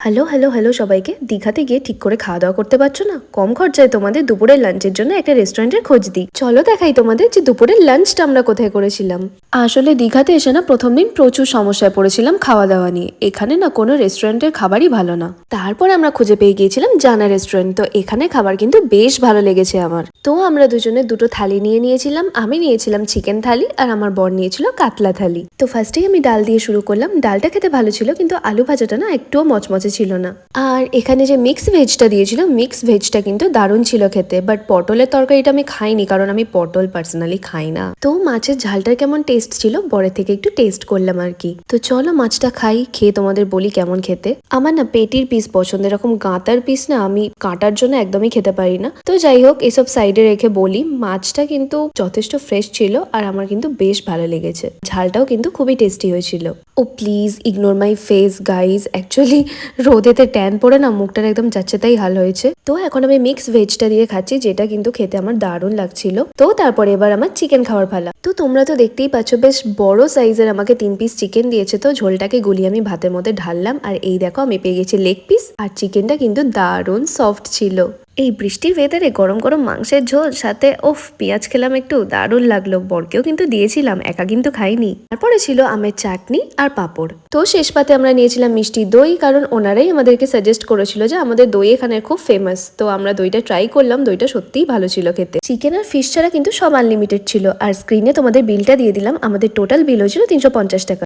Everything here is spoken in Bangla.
হ্যালো হ্যালো হ্যালো সবাইকে। দীঘাতে গিয়ে ঠিক করে খাওয়া দাওয়া করতে পারছো না? কম খরচায় তোমাদের দুপুরের লাঞ্চের জন্য একটা রেস্টুরেন্টের খোঁজ দিই। চলো দেখাই তোমাদের যে দুপুরের লাঞ্চটা আমরা কোথায় করেছিলাম। আসলে দীঘাতে এসে না প্রথম দিন প্রচুর সমস্যায় পড়েছিলাম খাওয়া দাওয়া নিয়ে। এখানে না কোনো রেস্টুরেন্টের খাবারই ভালো না। তারপর আমরা খুঁজে পেয়ে গিয়েছিলাম জানা রেস্টুরেন্ট। তো এখানে খাবার কিন্তু বেশ ভালো লেগেছে আমার। তো আমরা দুজনে দুটো থালি নিয়ে নিয়েছিলাম। আমি নিয়েছিলাম চিকেন থালি আর আমার বর নিয়েছিল কাতলা থালি। তো ফার্স্টেই আমি ডাল দিয়ে শুরু করলাম। ডালটা খেতে ভালো ছিল, কিন্তু আলু ভাজাটা না একটুও মচমচে ছিল না। আর এখানে যে মিক্স ভেজটা দিয়েছিল, মিক্স ভেজটা কিন্তু দারুণ ছিল খেতে। বাট পটলের তরকারিটা আমি খাইনি, কারণ আমি পটল পার্সোনালি খাই না। তো মাছের ঝালটার কেমন টেস্ট ছিল, বরের থেকে একটু টেস্ট করলাম আর কি। তো চলো মাছটা খাই, খেয়ে তোমাদের বলি কেমন খেতে। আমার না পেটির পিস পছন্দ, এরকম গাঁতার পিস না আমি কাটার জন্য একদমই খেতে পারি না। তো যাই হোক, এসব সাইডে রেখে বলি, মাছটা কিন্তু যথেষ্ট ফ্রেশ ছিল আর আমার কিন্তু বেশ ভালো লেগেছে। ঝালটাও কিন্তু খুবই টেস্টি হয়েছিল। Oh please ignore my face guys, actually রোদেতে ট্যান পড়ে না মুখটার একদম যাচ্ছে তাই হাল হয়েছে। তো এখন আমি মিক্স ভেজটা দিয়ে খাচ্ছি, যেটা কিন্তু খেতে আমার দারুণ লাগছিল। তো তারপরে এবার আমার চিকেন খাওয়ার পালা। তো তোমরা তো দেখতেই পাচ্ছ বেশ বড় সাইজের আমাকে 3 পিস চিকেন দিয়েছে। তো ঝোলটাকে গুলিয়ে আমি ভাতের মধ্যে ঢাললাম, আর এই দেখো আমি পেয়ে গেছি লেগ পিস। আর চিকেনটা কিন্তু দারুণ সফট ছিল। এই বৃষ্টির ওয়েদারে গরম গরম মাংসের ঝোল সাথে পেঁয়াজ খেলাম একটু, দারুণ লাগলো। বরকেও কিন্তু দিয়েছিলাম, একা কিন্তু খাইনি। তারপরে ছিল আমের চাটনি আর পাঁপড়। তো শেষ পাতে আমরা নিয়েছিলাম মিষ্টি দই, কারণ ওনারাই আমাদেরকে সাজেস্ট করেছিল যে আমাদের দই এখানে খুব ফেমাস। তো আমরা দইটা ট্রাই করলাম, দইটা সত্যিই ভালো ছিল খেতে। চিকেন আর ফিশ ছাড়া কিন্তু সব আনলিমিটেড ছিল। আর স্ক্রিনে তোমাদের বিলটা দিয়ে দিলাম। আমাদের টোটাল বিল হয়েছিল 350 টাকা।